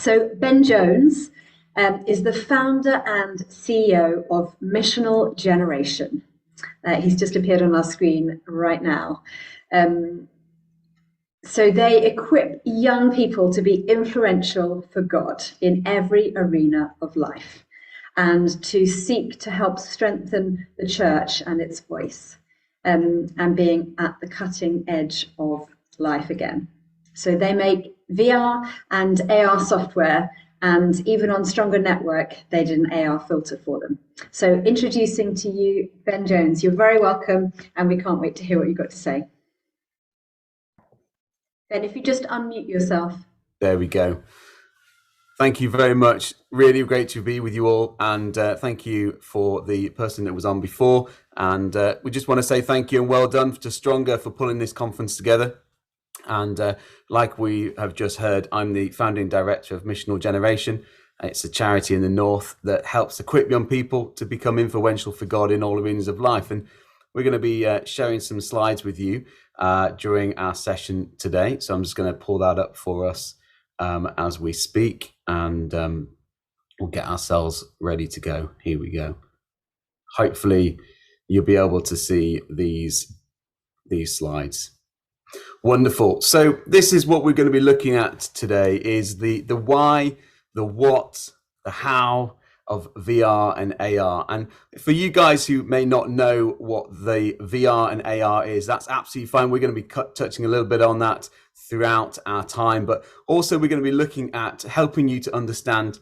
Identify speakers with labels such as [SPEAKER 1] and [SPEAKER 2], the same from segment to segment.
[SPEAKER 1] So Ben Jones is the founder and CEO of Missional Generation. He's just appeared on our screen right now. So they equip young people to be influential for God in every arena of life, and to seek to help strengthen the church and its voice, and being at the cutting edge of life again. So they make VR and AR software, and even on Stronger Network, they did an AR filter for them. So introducing to you, Ben Jones. You're very welcome, and we can't wait to hear what you've got to say. Ben, if you just unmute yourself.
[SPEAKER 2] There we go. Thank you very much. Really great to be with you all. And thank you for the person that was on before. And we just want to say thank you and well done to Stronger for pulling this conference together. And like we have just heard, I'm the founding director of Missional Generation. It's a charity in the north that helps equip young people to become influential for God in all arenas of life. And we're going to be sharing some slides with you during our session today. So I'm just going to pull that up for us as we speak, and we'll get ourselves ready to go. Here we go. Hopefully you'll be able to see these slides. Wonderful. So this is what we're going to be looking at today, is the why, the what, the how of VR and AR. And for you guys who may not know what the VR and AR is, that's absolutely fine. We're going to be touching a little bit on that throughout our time, but also we're going to be looking at helping you to understand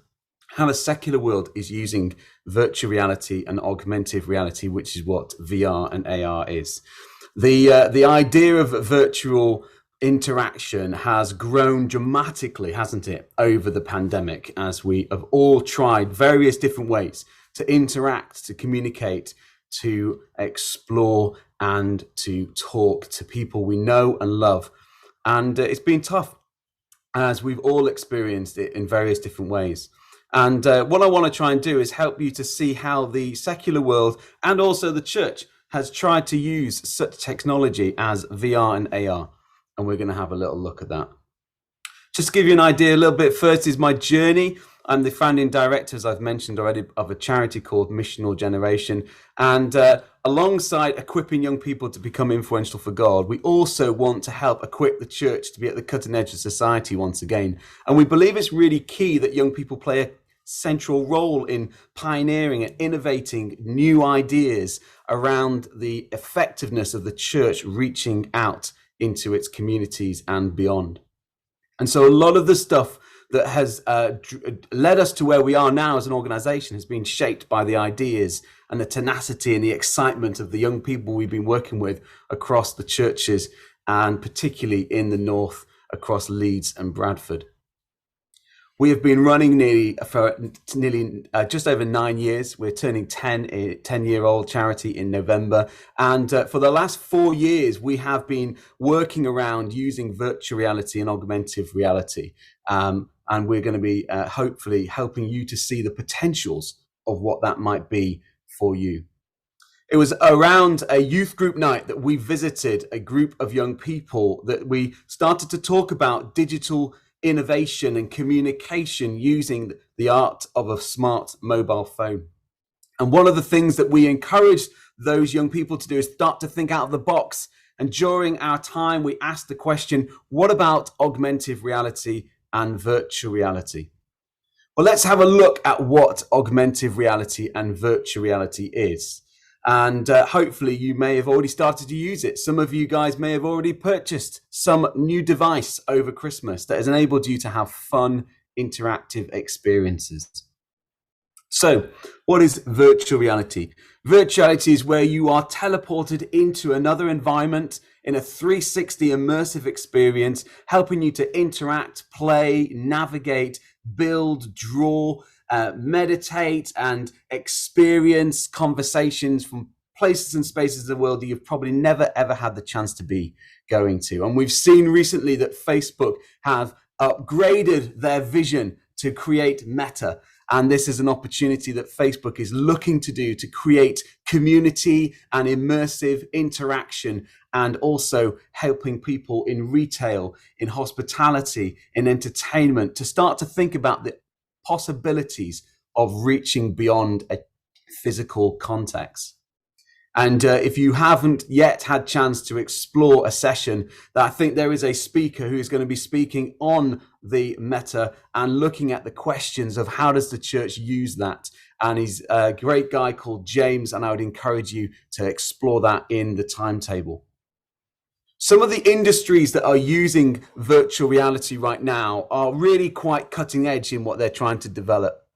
[SPEAKER 2] how the secular world is using virtual reality and augmented reality, which is what VR and AR is. The idea of virtual interaction has grown dramatically, hasn't it, over the pandemic, as we have all tried various different ways to interact, to communicate, to explore, and to talk to people we know and love. And it's been tough, as we've all experienced it in various different ways. And what I want to try and do is help you to see how the secular world and also the church has tried to use such technology as VR and AR. And we're going to have a little look at that. Just to give you an idea a little bit, first is my journey. I'm the founding director, as I've mentioned already, of a charity called Missional Generation. And alongside equipping young people to become influential for God, we also want to help equip the church to be at the cutting edge of society once again. And we believe it's really key that young people play a central role in pioneering and innovating new ideas around the effectiveness of the church reaching out into its communities and beyond. And so a lot of the stuff that has led us to where we are now as an organization has been shaped by the ideas and the tenacity and the excitement of the young people we've been working with across the churches, and particularly in the north across Leeds and Bradford. We have been running just over 9 years. We're turning 10-year-old charity in November. And for the last 4 years, we have been working around using virtual reality and augmented reality. And we're going to be hopefully helping you to see the potentials of what that might be for you. It was around a youth group night that we visited a group of young people that we started to talk about digital innovation and communication using the art of a smart mobile phone. And one of the things that we encouraged those young people to do is start to think out of the box. And during our time, we asked the question, what about augmented reality and virtual reality? Well, let's have a look at what augmented reality and virtual reality is. And hopefully you may have already started to use it. Some of you guys may have already purchased some new device over Christmas that has enabled you to have fun, interactive experiences. So what is virtual reality? Virtual reality is where you are teleported into another environment in a 360 immersive experience, helping you to interact, play, navigate, build, draw, meditate and experience conversations from places and spaces of the world that you've probably never ever had the chance to be going to. And we've seen recently that Facebook have upgraded their vision to create Meta, And this is an opportunity that Facebook is looking to do to create community and immersive interaction, and also helping people in retail, in hospitality, in entertainment to start to think about the possibilities of reaching beyond a physical context. And if you haven't yet had chance to explore a session, I think there is a speaker who is going to be speaking on the meta and looking at the questions of how does the church use that. And he's a great guy called James, and I would encourage you to explore that in the timetable. Some of the industries that are using virtual reality right now are really quite cutting edge in what they're trying to develop.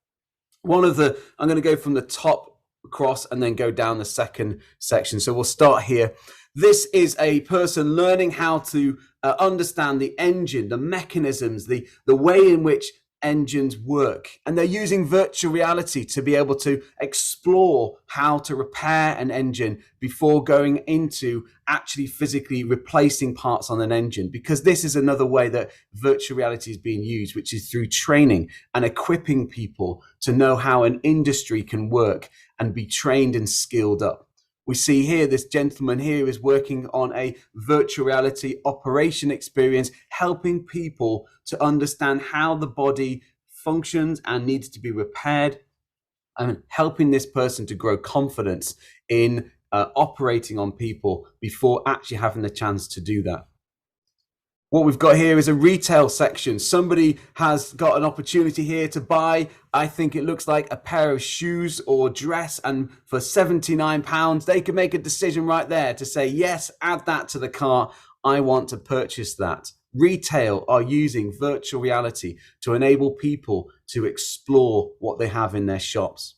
[SPEAKER 2] I'm going to go from the top across and then go down the second section. So we'll start here. This is a person learning how to understand the engine, the mechanisms, the way in which engines work. And they're using virtual reality to be able to explore how to repair an engine before going into actually physically replacing parts on an engine, because this is another way that virtual reality is being used, which is through training and equipping people to know how an industry can work and be trained and skilled up. We see here this gentleman here is working on a virtual reality operation experience, helping people to understand how the body functions and needs to be repaired, and helping this person to grow confidence in operating on people before actually having the chance to do that. What we've got here is a retail section. Somebody has got an opportunity here to buy, I think it looks like a pair of shoes or dress, and for £79, they can make a decision right there to say, yes, add that to the cart. I want to purchase that. Retail are using virtual reality to enable people to explore what they have in their shops.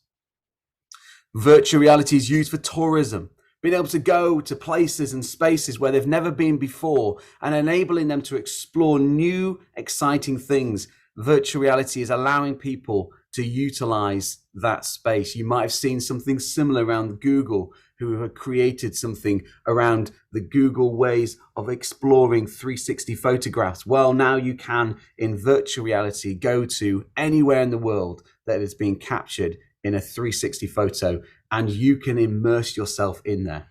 [SPEAKER 2] Virtual reality is used for tourism, being able to go to places and spaces where they've never been before and enabling them to explore new, exciting things. Virtual reality is allowing people to utilize that space. You might have seen something similar around Google, who had created something around the Google ways of exploring 360 photographs. Well, now you can, in virtual reality, go to anywhere in the world that is being captured in a 360 photo, and you can immerse yourself in there.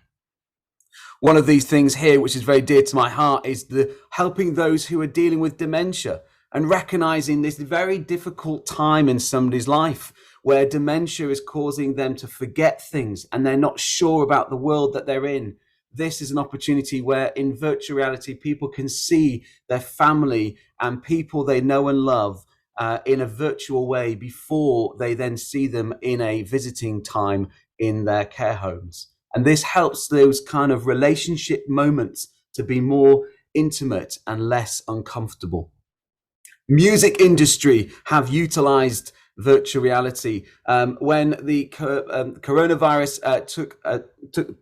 [SPEAKER 2] One of these things here, which is very dear to my heart, is the helping those who are dealing with dementia and recognizing this very difficult time in somebody's life where dementia is causing them to forget things and they're not sure about the world that they're in. This is an opportunity where in virtual reality, people can see their family and people they know and love in a virtual way before they then see them in a visiting time in their care homes. And this helps those kind of relationship moments to be more intimate and less uncomfortable. Music industry have utilized virtual reality. When the coronavirus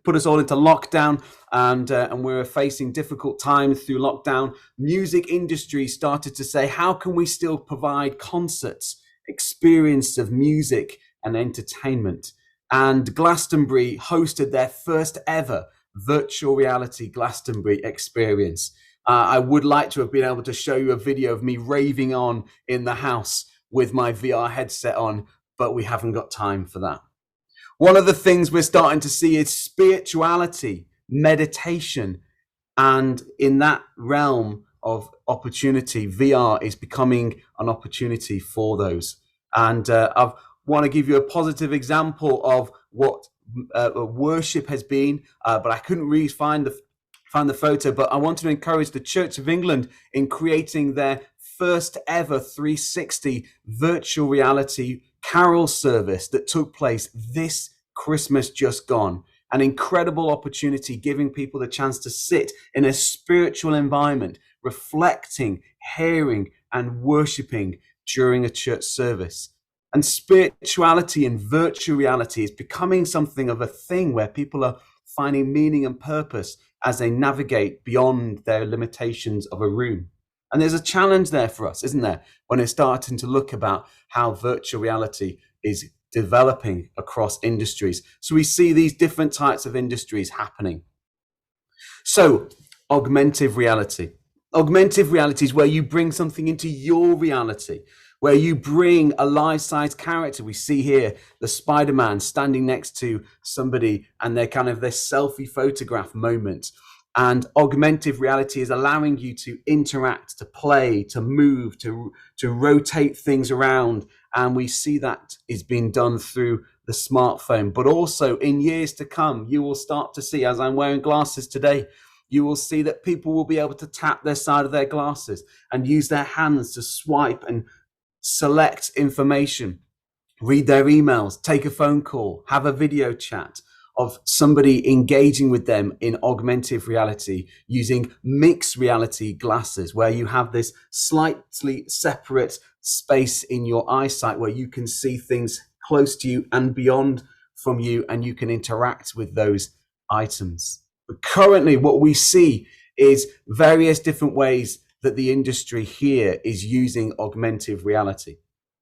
[SPEAKER 2] put us all into lockdown, and we were facing difficult times through lockdown, music industry started to say, how can we still provide concerts, experience of music and entertainment? And Glastonbury hosted their first ever virtual reality Glastonbury experience. I would like to have been able to show you a video of me raving on in the house with my VR headset on, but we haven't got time for that. One of the things we're starting to see is spirituality, meditation, and in that realm of opportunity, VR is becoming an opportunity for those. And I want to give you a positive example of what worship has been, but I couldn't really find the photo, but I want to encourage the Church of England in creating their first ever 360 virtual reality carol service that took place this Christmas just gone. An incredible opportunity, giving people the chance to sit in a spiritual environment, reflecting, hearing, and worshiping during a church service. And spirituality and virtual reality is becoming something of a thing where people are finding meaning and purpose as they navigate beyond their limitations of a room. And there's a challenge there for us, isn't there, when it's starting to look about how virtual reality is developing across industries. So we see these different types of industries happening. So augmented reality. Augmented reality is where you bring something into your reality. where you bring a life-size character. We see here the Spider-Man standing next to somebody and they're kind of this selfie photograph moment. And augmented reality is allowing you to interact, to play, to move, to rotate things around. And we see that is being done through the smartphone. But also in years to come, you will start to see, as I'm wearing glasses today, you will see that people will be able to tap their side of their glasses and use their hands to swipe and select information, read their emails, take a phone call, have a video chat of somebody engaging with them in augmented reality using mixed reality glasses, where you have this slightly separate space in your eyesight where you can see things close to you and beyond from you, and you can interact with those items. But currently what we see is various different ways that the industry here is using augmented reality.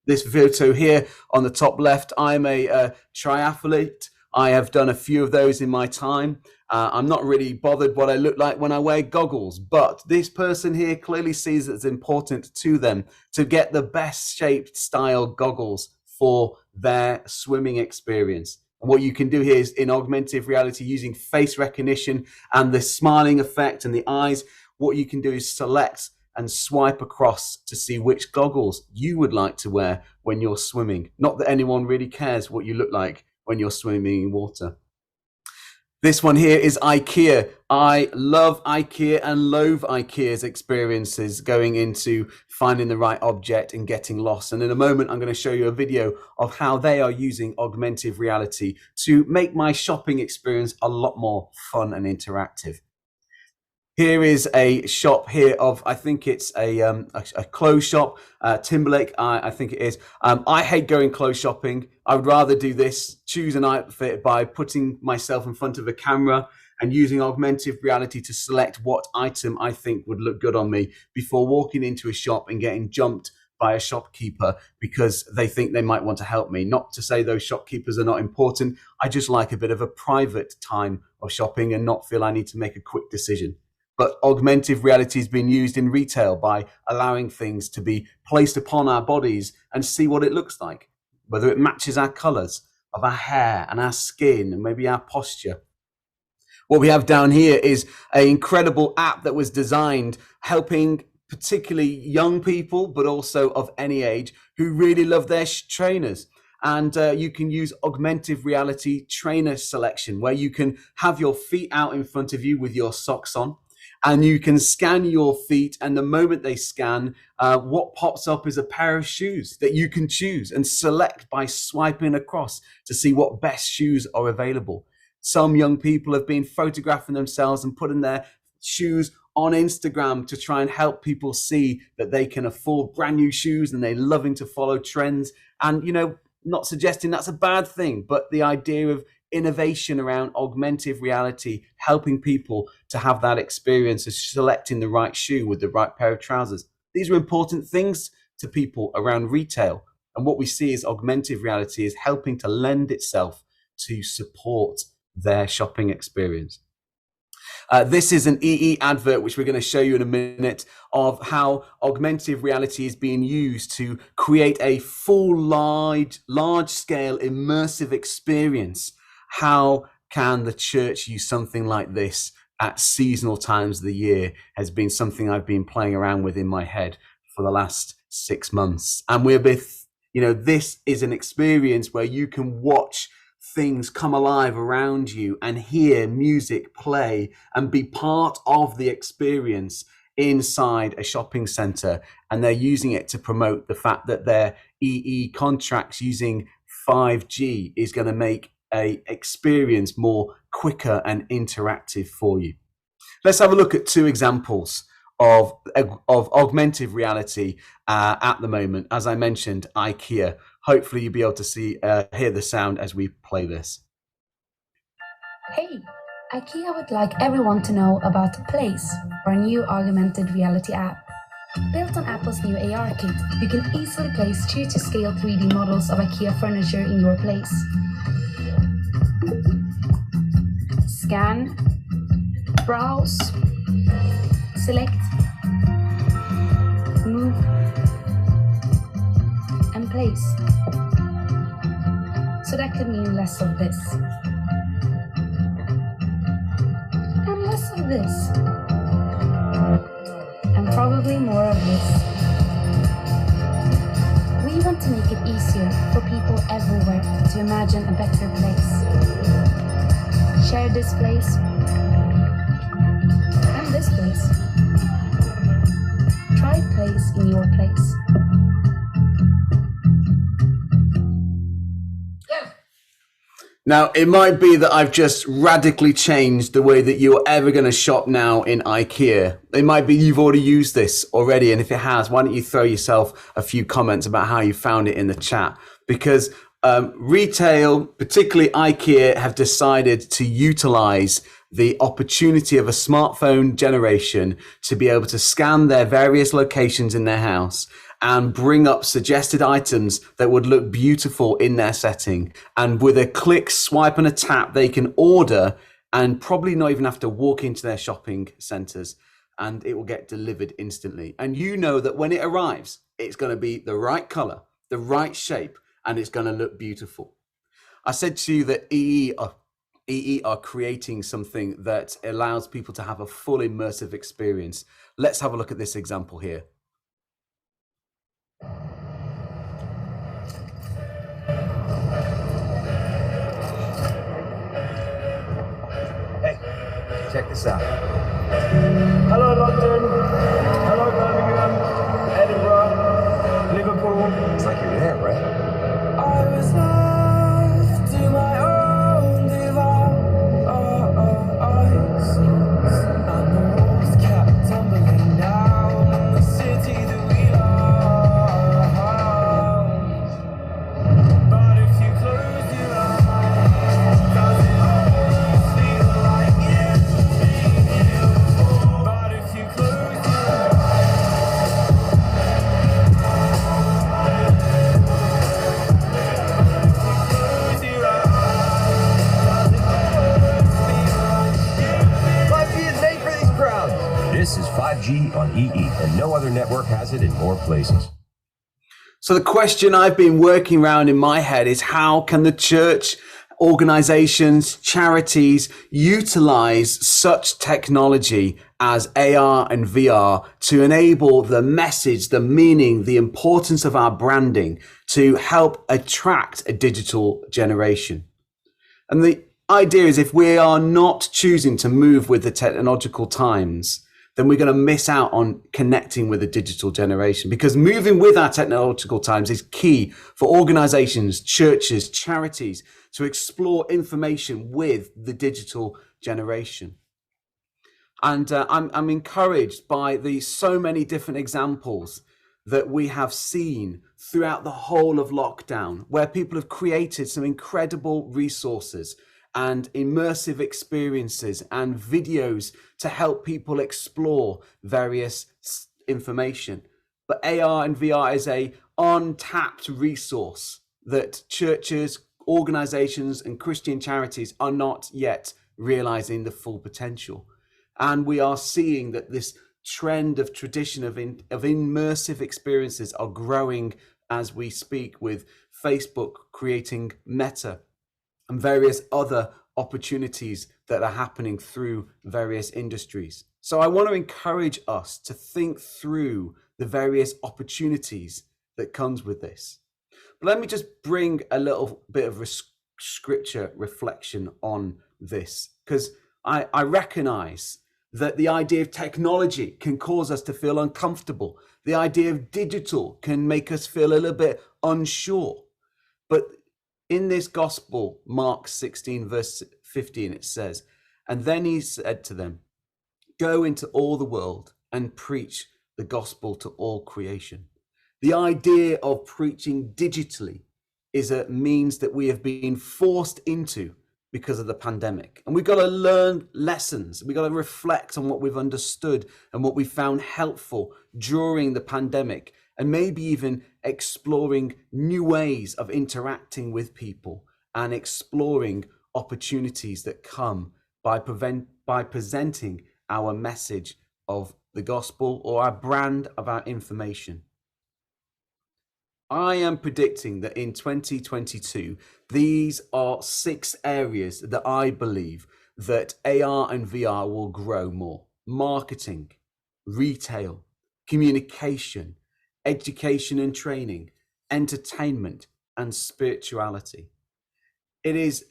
[SPEAKER 2] This photo here on the top left, I'm a triathlete. I have done a few of those in my time. I'm not really bothered what I look like when I wear goggles, but this person here clearly sees it's important to them to get the best shaped style goggles for their swimming experience. And what you can do here is, in augmented reality, using face recognition and the smiling effect and the eyes, what you can do is select and swipe across to see which goggles you would like to wear when you're swimming. Not that anyone really cares what you look like when you're swimming in water. This one here is Ikea. I love Ikea and loathe Ikea's experiences going into finding the right object and getting lost. And in a moment, I'm going to show you a video of how they are using augmented reality to make my shopping experience a lot more fun and interactive. Here is a shop here of, I think it's a clothes shop, Timberlake, I think it is. I hate going clothes shopping. I would rather do this, choose an outfit by putting myself in front of a camera and using augmented reality to select what item I think would look good on me before walking into a shop and getting jumped by a shopkeeper because they think they might want to help me. Not to say those shopkeepers are not important. I just like a bit of a private time of shopping and not feel I need to make a quick decision. But augmented reality has been used in retail by allowing things to be placed upon our bodies and see what it looks like, whether it matches our colors of our hair and our skin and maybe our posture. What we have down here is an incredible app that was designed helping particularly young people, but also of any age, who really love their trainers. And you can use augmented reality trainer selection, where you can have your feet out in front of you with your socks on. And you can scan your feet, and the moment they scan, what pops up is a pair of shoes that you can choose and select by swiping across to see what best shoes are available. Some young people have been photographing themselves and putting their shoes on Instagram to try and help people see that they can afford brand new shoes, and they're loving to follow trends. And, you know, not suggesting that's a bad thing, but the idea of innovation around augmented reality, helping people to have that experience of selecting the right shoe with the right pair of trousers. These are important things to people around retail. And what we see is augmented reality is helping to lend itself to support their shopping experience. This is an EE advert, which we're going to show you in a minute, of how augmented reality is being used to create a full, large-scale immersive experience. How can the church use something like this at seasonal times of the year has been something I've been playing around with in my head for the last 6 months. And this is an experience where you can watch things come alive around you and hear music play and be part of the experience inside a shopping center. And they're using it to promote the fact that their EE contracts using 5G is going to make a experience more quicker and interactive for you. Let's have a look at 2 examples of augmented reality at the moment. As I mentioned, Ikea. Hopefully you'll be able to hear the sound as we play this.
[SPEAKER 3] Hey, Ikea would like everyone to know about Place, our new augmented reality app. Built on Apple's new AR kit, you can easily place 2-to-scale 3D models of Ikea furniture in your place. Scan, browse, select, move, place. So that could mean less of this. And less of this. And probably more of this. We want to make it easier for people everywhere to imagine a better place. Share this place and this place. Try place in your place.
[SPEAKER 2] Now, it might be that I've just radically changed the way that you're ever going to shop now in Ikea. It might be you've already used this already. And if it has, why don't you throw yourself a few comments about how you found it in the chat? Because retail, particularly Ikea, have decided to utilize the opportunity of a smartphone generation to be able to scan their various locations in their house and bring up suggested items that would look beautiful in their setting. And with a click, swipe and a tap, they can order and probably not even have to walk into their shopping centers, and it will get delivered instantly. And you know that when it arrives, it's going to be the right color, the right shape, and it's going to look beautiful. I said to you that EE are creating something that allows people to have a full immersive experience. Let's have a look at this example here.
[SPEAKER 4] Hey, check this out. Hello London, hello Birmingham, Edinburgh, Liverpool. It's like you're there, right? I was left to my own devices, and the walls kept tumbling down in the city that we love. But if you close your eyes, does it always feel like it's me? But if you close your eyes, does it always feel like 5G is made for these crowds. This is 5G on EE, and no other network has it in more places.
[SPEAKER 2] So the question I've been working around in my head is, how can the church, organizations, charities utilize such technology as AR and VR to enable the message, the meaning, the importance of our branding to help attract a digital generation? And the idea is, if we are not choosing to move with the technological times, then we're going to miss out on connecting with the digital generation, because moving with our technological times is key for organizations, churches, charities to explore information with the digital generation. And I'm encouraged by the so many different examples that we have seen throughout the whole of lockdown, where people have created some incredible resources and immersive experiences and videos to help people explore various information. But AR and VR is a untapped resource that churches, organizations, and Christian charities are not yet realizing the full potential. And we are seeing that this trend of tradition of immersive experiences are growing as we speak, with Facebook creating Meta and various other opportunities that are happening through various industries. So I want to encourage us to think through the various opportunities that comes with this. But let me just bring a little bit of scripture reflection on this, because I recognize that the idea of technology can cause us to feel uncomfortable. The idea of digital can make us feel a little bit unsure. But in this gospel, Mark 16, verse 15, it says, "And then he said to them, go into all the world and preach the gospel to all creation." The idea of preaching digitally is a means that we have been forced into because of the pandemic. And we've got to learn lessons. We've got to reflect on what we've understood and what we found helpful during the pandemic, and maybe even exploring new ways of interacting with people and exploring opportunities that come by presenting our message of the gospel or our brand of our information. I am predicting that in 2022, these are 6 areas that I believe that AR and VR will grow more. Marketing, retail, communication, education and training, entertainment, and spirituality. It is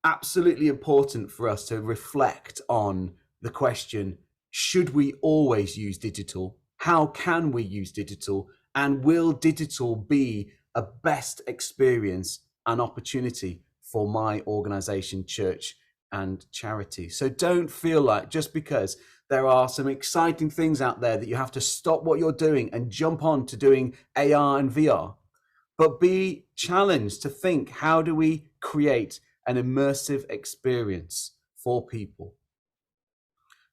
[SPEAKER 2] absolutely important for us to reflect on the question, should we always use digital? How can we use digital? And will digital be a best experience and opportunity for my organization, church, and charity? So don't feel like just because there are some exciting things out there that you have to stop what you're doing and jump on to doing AR and VR, but be challenged to think, how do we create an immersive experience for people?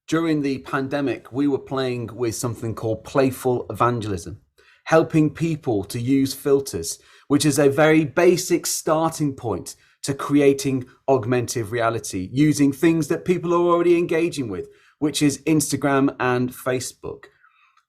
[SPEAKER 2] During the pandemic, we were playing with something called playful evangelism, helping people to use filters, which is a very basic starting point to creating augmented reality using things that people are already engaging with, which is Instagram and Facebook.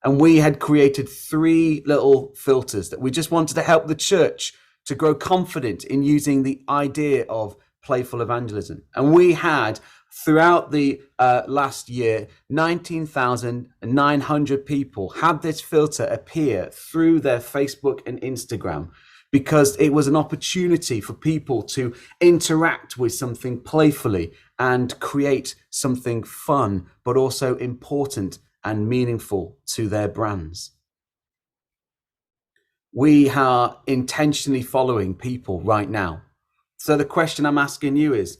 [SPEAKER 2] And we had created 3 little filters that we just wanted to help the church to grow confident in using the idea of playful evangelism. And we had, throughout the last year, 19,900 people had this filter appear through their Facebook and Instagram, because it was an opportunity for people to interact with something playfully and create something fun, but also important and meaningful to their brands. We are intentionally following people right now. So the question I'm asking you is,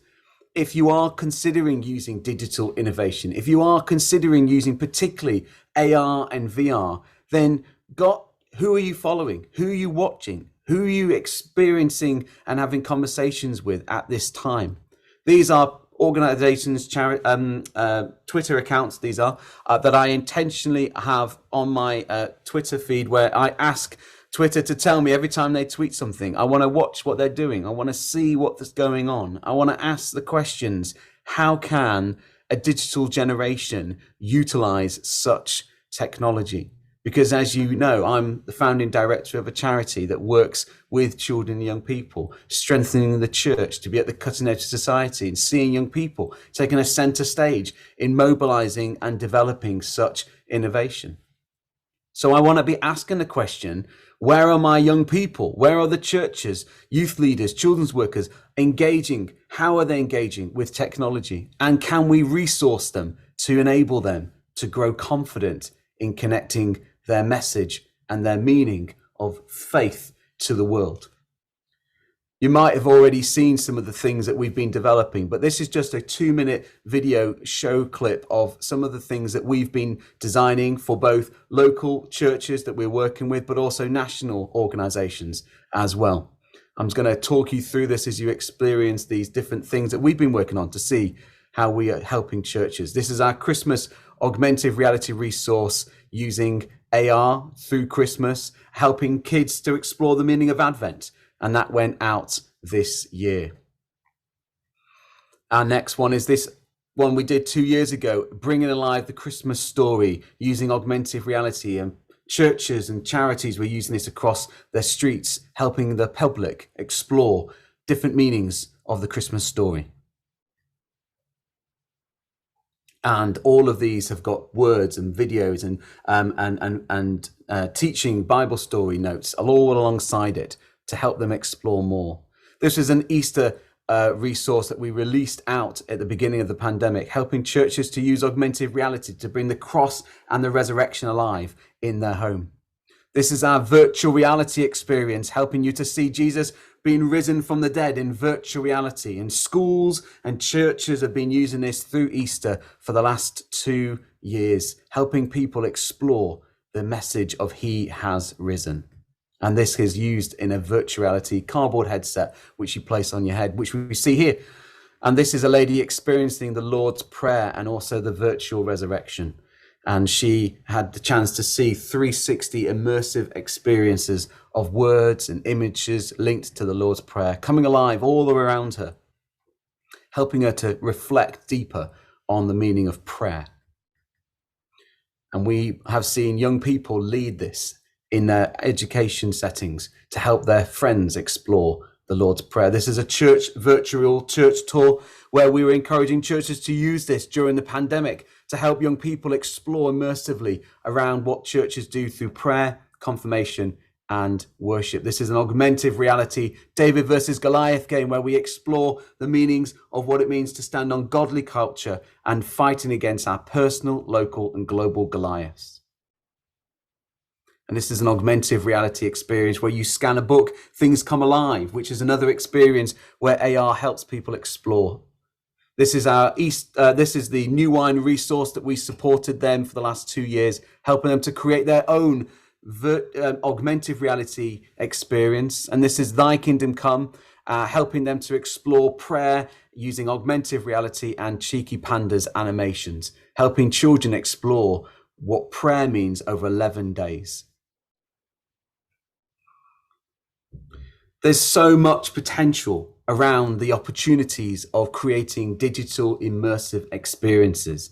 [SPEAKER 2] if you are considering using digital innovation, if you are considering using particularly AR and VR, then who are you following? Who are you watching? Who are you experiencing and having conversations with at this time? These are organizations, Twitter accounts, these are, that I intentionally have on my Twitter feed, where I ask Twitter to tell me every time they tweet something. I want to watch what they're doing. I want to see what's going on. I want to ask the questions, how can a digital generation utilize such technology? Because as you know, I'm the founding director of a charity that works with children and young people, strengthening the church to be at the cutting edge of society and seeing young people taking a center stage in mobilizing and developing such innovation. So I want to be asking the question, where are my young people? Where are the churches, youth leaders, children's workers engaging? How are they engaging with technology? And can we resource them to enable them to grow confident in connecting their message and their meaning of faith to the world? You might have already seen some of the things that we've been developing, but this is just a 2-minute video show clip of some of the things that we've been designing for both local churches that we're working with, but also national organizations as well. I'm just going to talk you through this as you experience these different things that we've been working on to see how we are helping churches. This is our Christmas augmented reality resource using AR through Christmas, helping kids to explore the meaning of Advent. And that went out this year. Our next one is this one we did 2 years ago, bringing alive the Christmas story using augmented reality. And churches and charities were using this across their streets, helping the public explore different meanings of the Christmas story. And all of these have got words and videos and teaching Bible story notes all alongside it to help them explore more. This is an Easter resource that we released out at the beginning of the pandemic, helping churches to use augmented reality to bring the cross and the resurrection alive in their home. This is our virtual reality experience, helping you to see Jesus being risen from the dead in virtual reality. And schools and churches have been using this through Easter for the last 2 years, helping people explore the message of He has risen. And this is used in a virtual reality cardboard headset, which you place on your head, which we see here. And this is a lady experiencing the Lord's Prayer and also the virtual resurrection. And she had the chance to see 360 immersive experiences of words and images linked to the Lord's Prayer coming alive all around her, helping her to reflect deeper on the meaning of prayer. And we have seen young people lead this, in their education settings to help their friends explore the Lord's Prayer. This is a virtual church tour where we were encouraging churches to use this during the pandemic to help young people explore immersively around what churches do through prayer, confirmation, and worship. This is an augmented reality David versus Goliath game where we explore the meanings of what it means to stand on godly culture and fighting against our personal, local, and global Goliaths. And this is an augmented reality experience where you scan a book, things come alive, which is another experience where AR helps people explore. This is the New Wine resource that we supported them for the last 2 years, helping them to create their own augmented reality experience. And this is Thy Kingdom Come, helping them to explore prayer using augmented reality and Cheeky Pandas animations, helping children explore what prayer means over 11 days. There's so much potential around the opportunities of creating digital immersive experiences.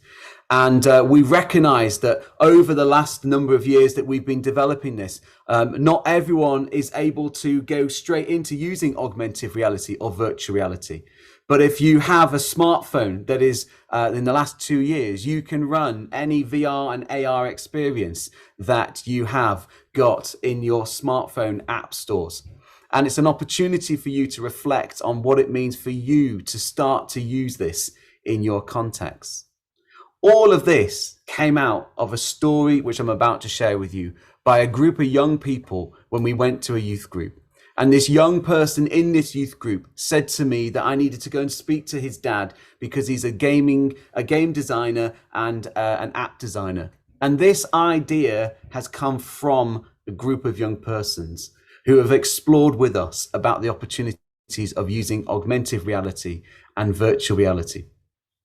[SPEAKER 2] And we recognize that over the last number of years that we've been developing this, not everyone is able to go straight into using augmented reality or virtual reality. But if you have a smartphone that is in the last 2 years, you can run any VR and AR experience that you have got in your smartphone app stores. And it's an opportunity for you to reflect on what it means for you to start to use this in your context. All of this came out of a story which I'm about to share with you by a group of young people when we went to a youth group. And this young person in this youth group said to me that I needed to go and speak to his dad because he's a game designer and an app designer. And this idea has come from a group of young persons who have explored with us about the opportunities of using augmented reality and virtual reality.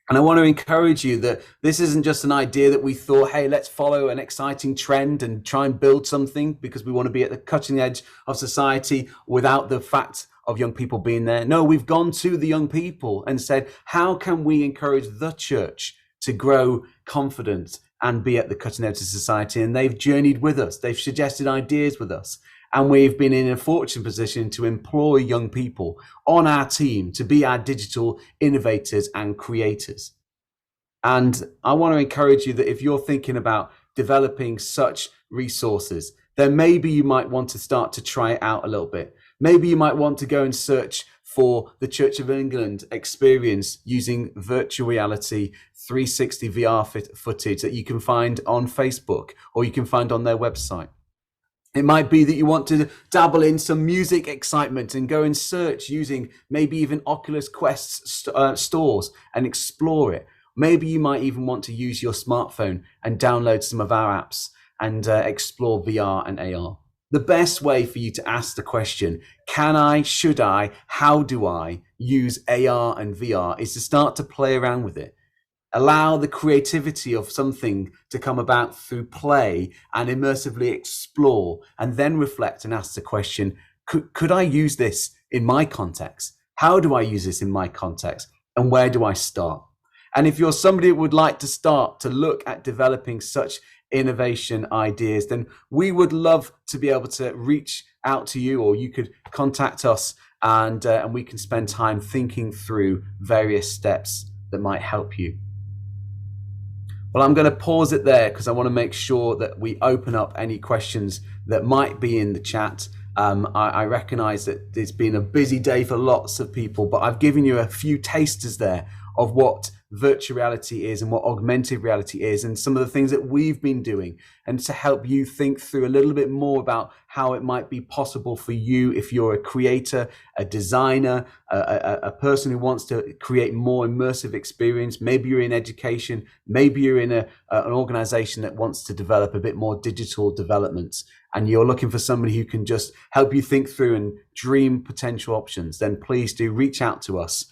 [SPEAKER 2] And I want to encourage you that this isn't just an idea that we thought, hey, let's follow an exciting trend and try and build something because we want to be at the cutting edge of society without the fact of young people being there. No, we've gone to the young people and said, how can we encourage the church to grow confident and be at the cutting edge of society? And they've journeyed with us. They've suggested ideas with us. And we've been in a fortunate position to employ young people on our team to be our digital innovators and creators. And I want to encourage you that if you're thinking about developing such resources, then maybe you might want to start to try it out a little bit. Maybe you might want to go and search for the Church of England experience using virtual reality 360 VR footage that you can find on Facebook or you can find on their website. It might be that you want to dabble in some music excitement and go and search using maybe even Oculus Quest stores and explore it. Maybe you might even want to use your smartphone and download some of our apps and explore VR and AR. The best way for you to ask the question, can I, should I, how do I use AR and VR is to start to play around with it. Allow the creativity of something to come about through play and immersively explore and then reflect and ask the question, could I use this in my context? How do I use this in my context? And where do I start? And if you're somebody who would like to start to look at developing such innovation ideas, then we would love to be able to reach out to you, or you could contact us and we can spend time thinking through various steps that might help you. Well, I'm going to pause it there because I want to make sure that we open up any questions that might be in the chat. I recognize that it's been a busy day for lots of people, but I've given you a few tasters there of what virtual reality is and what augmented reality is and some of the things that we've been doing, and to help you think through a little bit more about how it might be possible for you if you're a creator, a designer, a person who wants to create more immersive experience. Maybe you're in education, maybe you're in an organization that wants to develop a bit more digital development, and you're looking for somebody who can just help you think through and dream potential options. Then please do reach out to us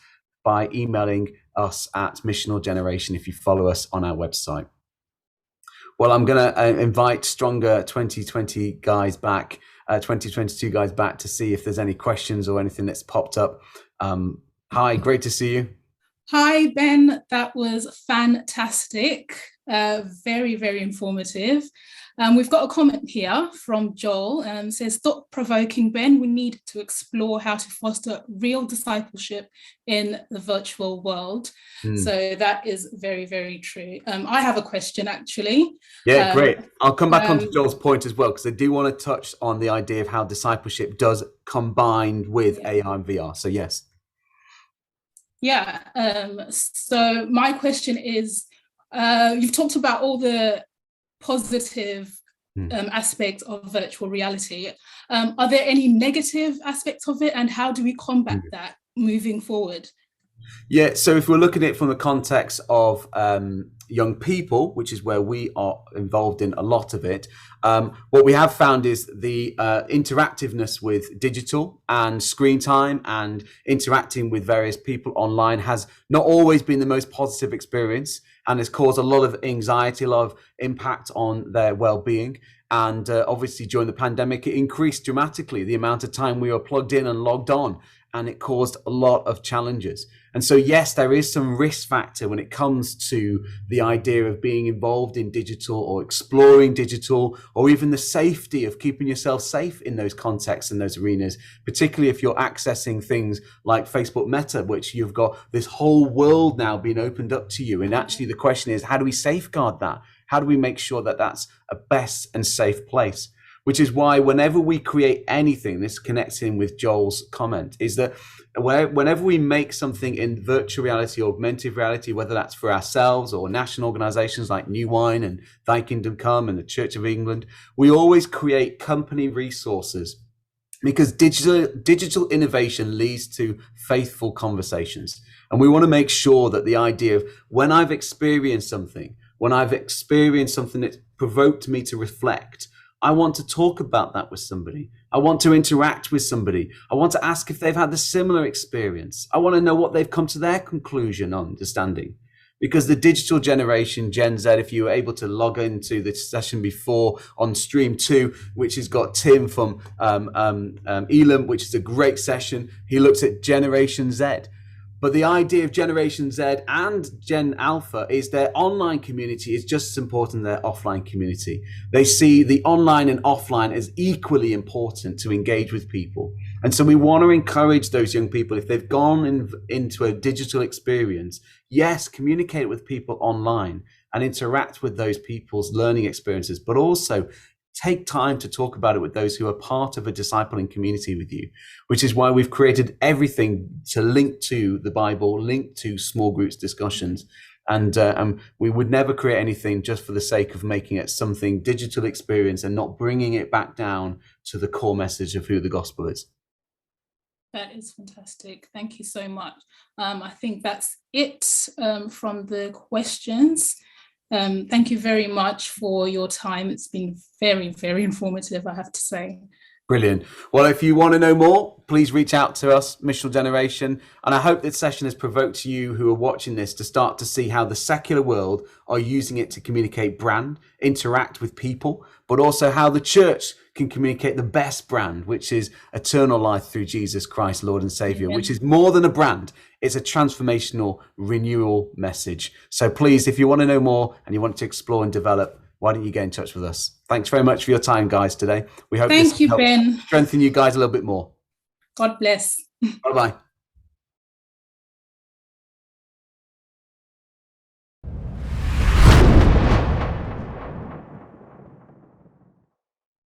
[SPEAKER 2] by emailing us at Missional Generation if you follow us on our website. Well, I'm going to invite Stronger 2020 guys back, 2022 guys back to see if there's any questions or anything that's popped up. Hi, great to see you.
[SPEAKER 5] Hi, Ben. That was fantastic. Very, very informative. We've got a comment here from Joel. Says, thought-provoking, Ben. We need to explore how to foster real discipleship in the virtual world. So that is very, very true. I have a question, actually.
[SPEAKER 2] Yeah, great. I'll come back onto Joel's point as well, because I do want to touch on the idea of how discipleship does combine with AR and VR. So yes.
[SPEAKER 5] Yeah. So my question is, you've talked about all the positive aspects of virtual reality. Are there any negative aspects of it, and how do we combat that moving forward?
[SPEAKER 2] Yeah, so if we're looking at it from the context of young people, which is where we are involved in a lot of it, what we have found is the interactiveness with digital and screen time and interacting with various people online has not always been the most positive experience, and has caused a lot of anxiety, a lot of impact on their well-being. And obviously during the pandemic, it increased dramatically the amount of time we were plugged in and logged on, and it caused a lot of challenges. And so, yes, there is some risk factor when it comes to the idea of being involved in digital or exploring digital, or even the safety of keeping yourself safe in those contexts and those arenas, particularly if you're accessing things like Facebook Meta, which you've got this whole world now being opened up to you. And actually the question is, how do we safeguard that? How do we make sure that that's a best and safe place? Which is why whenever we create anything, this connects in with Joel's comment, is that whenever we make something in virtual reality or augmented reality, whether that's for ourselves or national organizations like New Wine and Thy Kingdom Come and the Church of England, we always create company resources, because digital innovation leads to faithful conversations. And we want to make sure that the idea of when I've experienced something that's provoked me to reflect, I want to talk about that with somebody. I want to interact with somebody. I want to ask if they've had the similar experience. I want to know what they've come to their conclusion on understanding. Because the digital generation, Gen Z, if you were able to log into the session before on stream 2, which has got Tim from Elam, which is a great session, he looks at Generation Z. But the idea of Generation Z and Gen Alpha is their online community is just as important as their offline community. They see the online and offline as equally important to engage with people. And so we want to encourage those young people, if they've gone into a digital experience, yes, communicate with people online and interact with those people's learning experiences, but also take time to talk about it with those who are part of a discipling community with you, which is why we've created everything to link to the Bible, link to small groups discussions. And we would never create anything just for the sake of making it something digital experience and not bringing it back down to the core message of who the gospel is.
[SPEAKER 5] That is fantastic. Thank you so much. I think that's it from the questions. Thank you very much for your time. It's been very, very informative, I have to say.
[SPEAKER 2] Brilliant. Well, if you want to know more, please reach out to us, Missional Generation. And I hope this session has provoked you who are watching this to start to see how the secular world are using it to communicate brand, interact with people, but also how the church can communicate the best brand, which is eternal life through Jesus Christ, Lord and Savior, which is more than a brand. It's a transformational renewal message. So please, if you want to know more and you want to explore and develop, why don't you get in touch with us? Thanks very much for your time, guys, today. We hope this helps
[SPEAKER 5] Ben.
[SPEAKER 2] strengthen you guys a little bit more.
[SPEAKER 5] God bless.
[SPEAKER 2] Bye-bye.